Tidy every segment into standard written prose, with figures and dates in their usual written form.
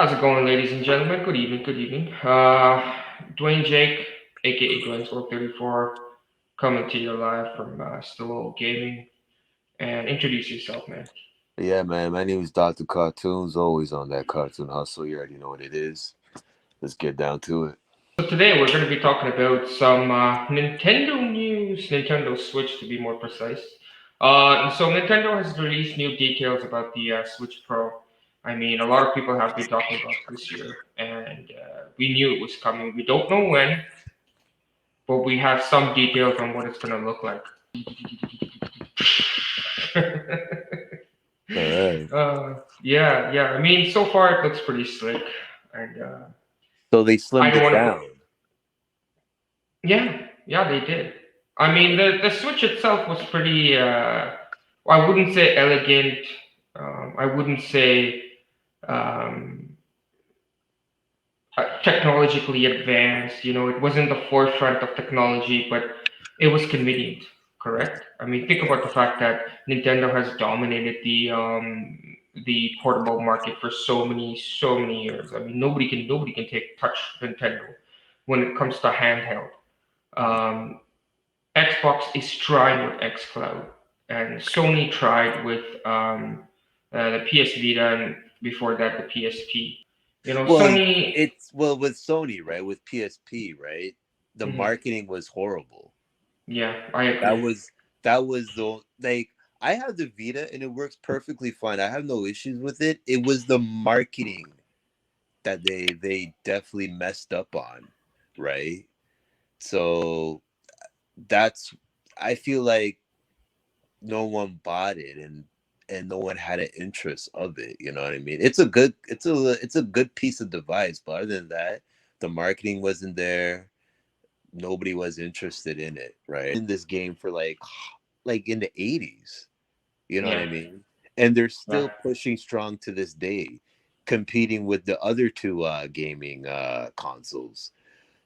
How's it going, ladies and gentlemen? Good evening, good evening. Dwayne Jake, aka Duanesworld34, coming to you live from Still Gaming. And introduce yourself, man. Yeah, man. My name is DoctaCartoonz. Always on that cartoon hustle. You already know what it is. Let's get down to it. So today we're going to be talking about some Nintendo news, Nintendo Switch to be more precise. So Nintendo has released new details about the Switch Pro. I mean, a lot of people have been talking about this year, and we knew it was coming. We don't know when, but we have some details on what it's going to look like. All right. Yeah. I mean, so far it looks pretty slick, and So they I slimmed don't it want to put. down. Yeah, they did. I mean, the Switch itself was pretty. I wouldn't say elegant. I wouldn't say um, technologically advanced. You know, it wasn't the forefront of technology, but it was convenient. Correct. I mean, think Yeah. about the fact that Nintendo has dominated the portable market for so many years. I mean, nobody can take touch Nintendo when it comes to handheld. Um, Xbox is trying with xCloud, and Sony tried with the PS Vita, and before that the PSP. You know, Well, Sony. it's with Sony, right? With PSP, right? The Mhm. marketing was horrible. Yeah, I That agree. was that was the like I have the Vita and it works perfectly fine. I have no issues with it. It was the marketing that they definitely messed up on, right? So that's I feel like no one bought it and no one had an interest of it. You know what I mean? It's a good piece of device, but other than that, the marketing wasn't there. Nobody was interested in it, right? In this game for like in the 80s, you know what Yeah, I mean? And they're right. still pushing strong to this day, competing with the other two gaming consoles.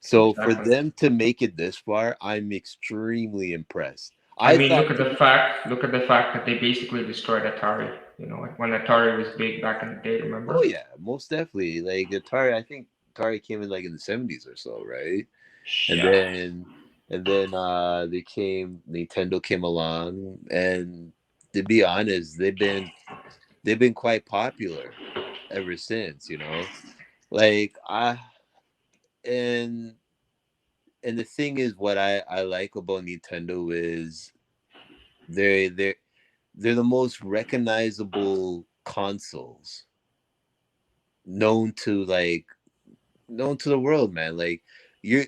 So for Exactly. them to make it this far, I'm extremely impressed. I I mean, thought to be look at the fact that they basically destroyed Atari. You know, when Atari was big back in the day. Oh Remember? yeah, most definitely. Like Atari, I think Atari came in like in the 70s or so, right? And Yeah. then they came Nintendo came along, and to be honest, they've been quite popular ever since, you know. Like I and and the thing is what I like about Nintendo is they they they're the most recognizable consoles known to known to the world, man. Like your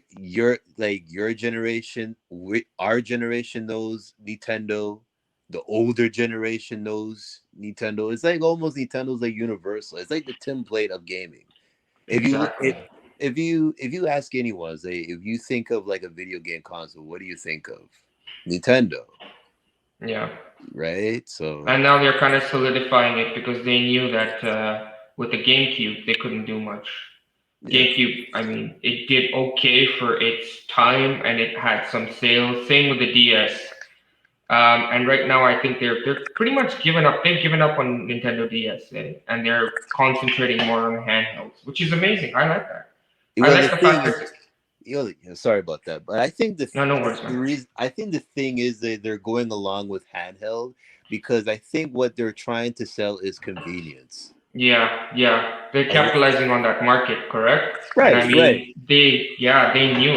generation, our generation knows Nintendo. The older generation knows Nintendo. It's like almost Nintendo's like universal. It's like the template of gaming. If you Exactly. if you ask anyone, say if you think of like a video game console, what do you think of? Nintendo, Yeah. right? So And now they're kind of solidifying it because they knew that with the GameCube they couldn't do much. yeah, GameCube, I mean, it did okay for its time and it had some sales. Same with the DS. And right now, I think they're pretty much given up. They've given up on Nintendo DS, and they're concentrating more on handhelds, which is amazing. I like that. I well, the like the thing fact is, that sorry about that, but I think no worries, man. the reason I think the thing is that they're going along with handheld because I think what they're trying to sell is convenience. Yeah, they're And capitalizing on that market, correct? And I right, mean, they knew.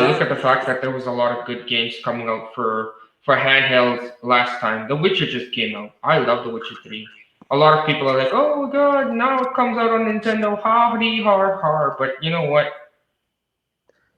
Look at the exactly. fact that there was a lot of good games coming out for handhelds last time. The Witcher just came out. I love The Witcher 3. A lot of people are like, "Oh God, now it comes out on Nintendo, ha dee har har." But you know what?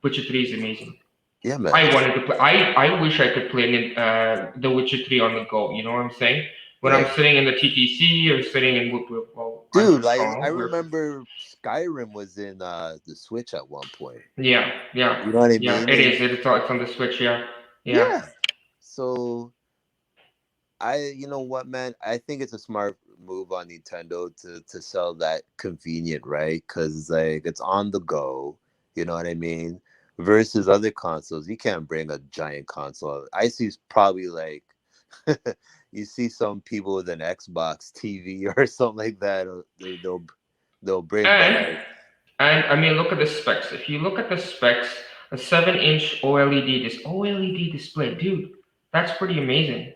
Witcher 3 is amazing. Yeah, man. I wanted to play. I wish I could play The Witcher 3 on the go. You know what I'm saying? When I'm Right, sitting in the TTC or sitting in well, I'm dude. from Like I Toronto. remember Skyrim was in the Switch at one point. Yeah, yeah, You know what I yeah. mean? It is. It's on the Switch. Yeah, yeah. Yeah. So you know what, man? I think it's a smart move on Nintendo to sell that convenient, right? Because like it's on the go. You know what I mean? Versus other consoles, you can't bring a giant console. I see probably like you see some people with an Xbox TV or something like that. They'll they'll bring And back. and I mean, look at the specs. If you look at the specs, a 7-inch OLED display, dude, that's pretty amazing.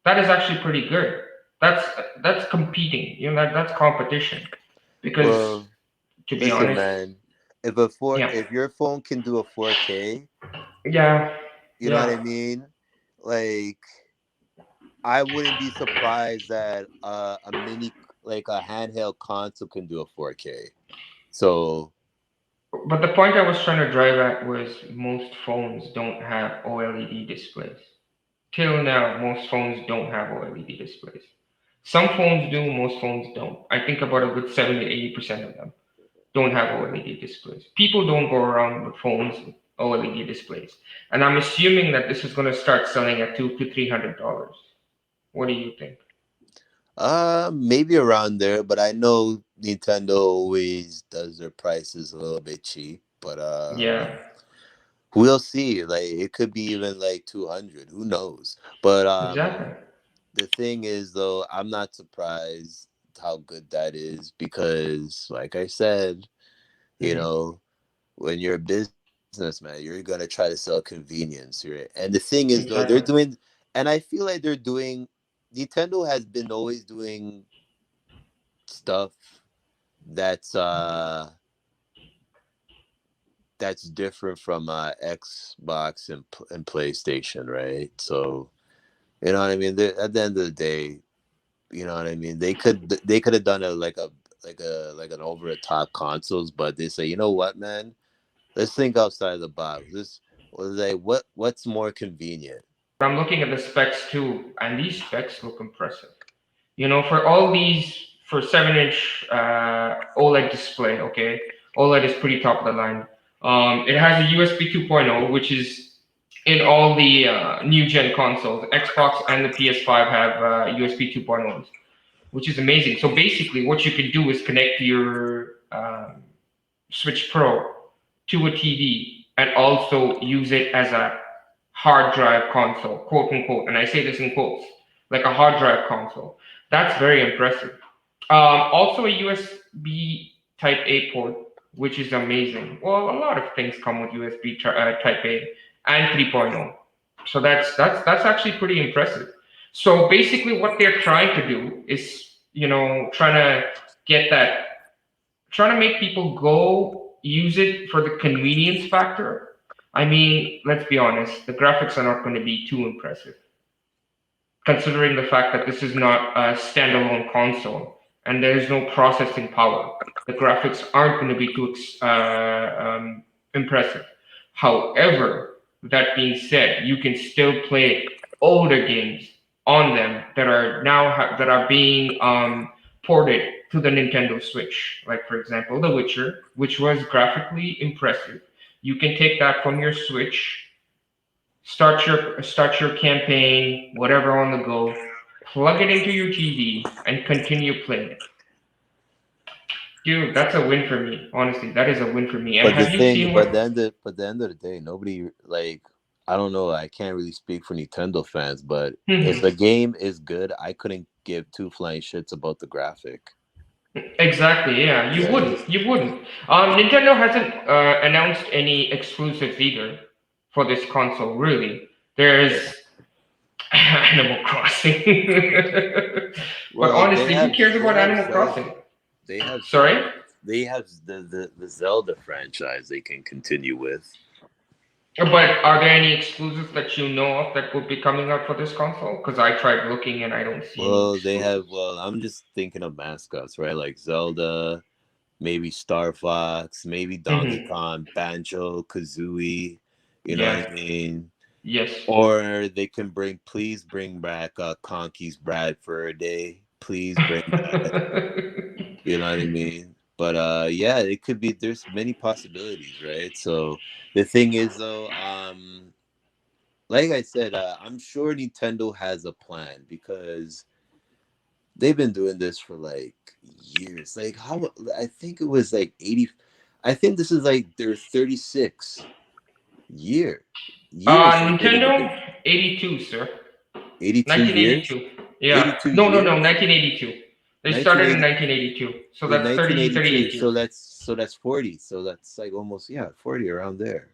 That is actually pretty good. That's that's competing. You know, that's competition. Because Well, to be listen, honest, man. yeah, If your phone can do a 4K, yeah, you know what yeah. I mean? Like, I wouldn't be surprised that a mini, like a handheld console, can do a 4K. So, But the point I was trying to drive at was most phones don't have OLED displays. Till now, most phones don't have OLED displays. Some phones do, most phones don't. I think about a good 70 to 80% of them don't have OLED displays. People don't go around with phones with OLED displays. And I'm assuming that this is going to start selling at $200 to $300. What do you think? maybe around there, but I know Nintendo always does their prices a little bit cheap. But Yeah, we'll see. Like, it could be even like 200. Who knows? But exactly. the thing is, though, I'm not surprised how good that is because, like I said, you Hmm. know, when you're a businessman, you're gonna try to sell convenience, right? And the thing is, though, they're Exactly. doing, and I feel like they're doing. Nintendo has been always doing stuff that's uh that's different from Xbox and PlayStation, right? So you know what I mean. At the end of the day, you know what I mean. They could have done a like an over the top consoles, but they say, you know what, man, let's think outside the box. This was like what's more convenient. I'm looking at the specs too, and these specs look impressive. You know, for all these, for 7-inch OLED display, okay, OLED is pretty top of the line. It has a USB 2.0, which is in all the new gen consoles. Xbox and the PS5 have USB 2.0s, which is amazing. So basically, what you can do is connect your Switch Pro to a TV and also use it as a hard drive console, quote unquote. And I say this in quotes, like a hard drive console. That's very impressive. Also, a USB Type A port, which is amazing. Well, a lot of things come with USB Type A and 3.0. So that's actually pretty impressive. So basically, what they're trying to do is, you know, trying to make people go use it for the convenience factor. I mean, let's be honest, the graphics are not going to be too impressive, considering the fact that this is not a standalone console and there is no processing power. The graphics aren't going to be too impressive. However, that being said, you can still play older games on them that are that are being ported to the Nintendo Switch. Like for example, The Witcher, which was graphically impressive. You can take that from your Switch, start your campaign, whatever on the go, plug it into your TV, and continue playing it. Dude, that's a win for me. Honestly, that is a win for me. And But the have you thing, seen what? but the end of the day, nobody like. I don't know. I can't really speak for Nintendo fans, but if Mhm. a game is good, I couldn't give two flying shits about the graphic. Exactly. Yeah, you Right? wouldn't. You wouldn't. Nintendo hasn't announced any exclusives either for this console. Really, there's Yeah. Animal Crossing. But Well, honestly, who cares they about have Animal Zelda. Crossing? They have Sorry. Zelda. They have the Zelda franchise they can continue with. But are there any exclusives that you know of that would be coming out for this console? Because I tried looking and I don't see any Well, they have. exclusives. Well, I'm just thinking of mascots, right? Like Zelda, maybe Star Fox, maybe Donkey Hmm. Kong, Banjo, Kazooie. You know what Yeah. I mean? Yes. Or they can please bring back Conky's Brad for a day. Please bring that. You know what I mean? But yeah, it could be. There's many possibilities, right? So the thing is, though, like I said, I'm sure Nintendo has a plan because they've been doing this for like years. Like how I think it was like 80. I think this is like their 36 year years they've been in the Nintendo business. 82, sir. 82 years. 1982. Yeah. 82 No, no, no. years. 1982. They started in 1980 1982, so in that's 1982. 38 years. So that's 40. So that's like almost, yeah, 40 around there.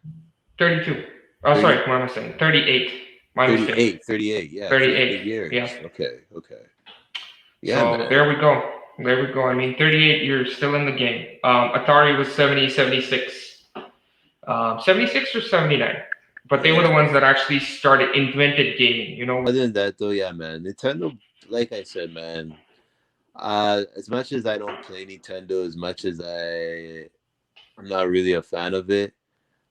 32. Oh, 30, sorry, what am I saying? 38. My mistake. 38, 38. Yeah, 38. 38 Yeah. years. Okay, okay. Yeah, So man. there we go. There we go. I mean, 38 years still in the game. Atari was 70, 76. 76 or 79. But they were the Yeah. ones that actually started, invented gaming, you know? Other than that, though, yeah, man. Nintendo, like I said, man. As much as I don't play Nintendo, as much as I'm not really a fan of it.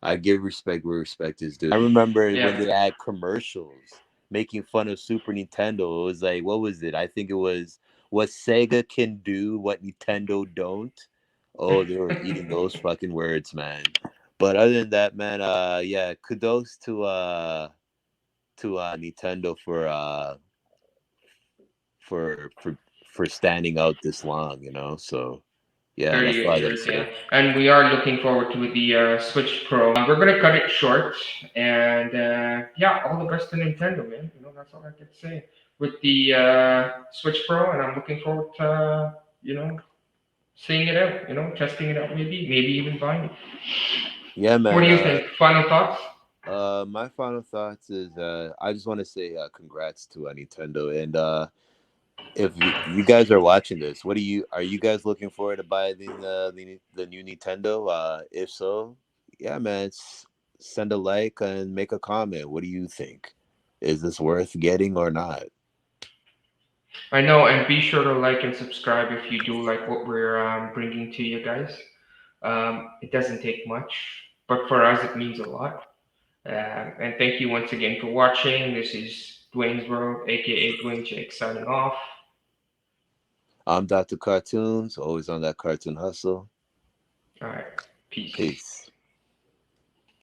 I give respect where respect is due. I remember when Yeah. they had commercials making fun of Super Nintendo. It was like, what was it? I think it was what Sega can do, what Nintendo don't. Oh, they were eating those fucking words, man. But other than that, man, yeah, kudos to Nintendo for for standing out this long, you know. So yeah, that's all 38 I gotta years, yeah. say. And we are looking forward to the Switch Pro. We're going to cut it short. And yeah, all the best to Nintendo, man. You know, that's all I can say. With the Switch Pro, and I'm looking forward to, you know, seeing it out, you know, testing it out maybe even buying it. Yeah, What do man. you think? Final thoughts? My final thoughts is I just want to say congrats to Nintendo, and if you guys are watching this, what are you guys looking forward to buy the new Nintendo? If so, yeah, man, send a like and make a comment. What do you think? Is this worth getting or not? I know, and be sure to like and subscribe if you do like what we're bringing to you guys. It doesn't take much, but for us, it means a lot. And thank you once again for watching. This is Dwayne's World, aka Dwayne Jake, signing off. I'm Dr. Cartoons, always on that cartoon hustle. All right, peace. Peace.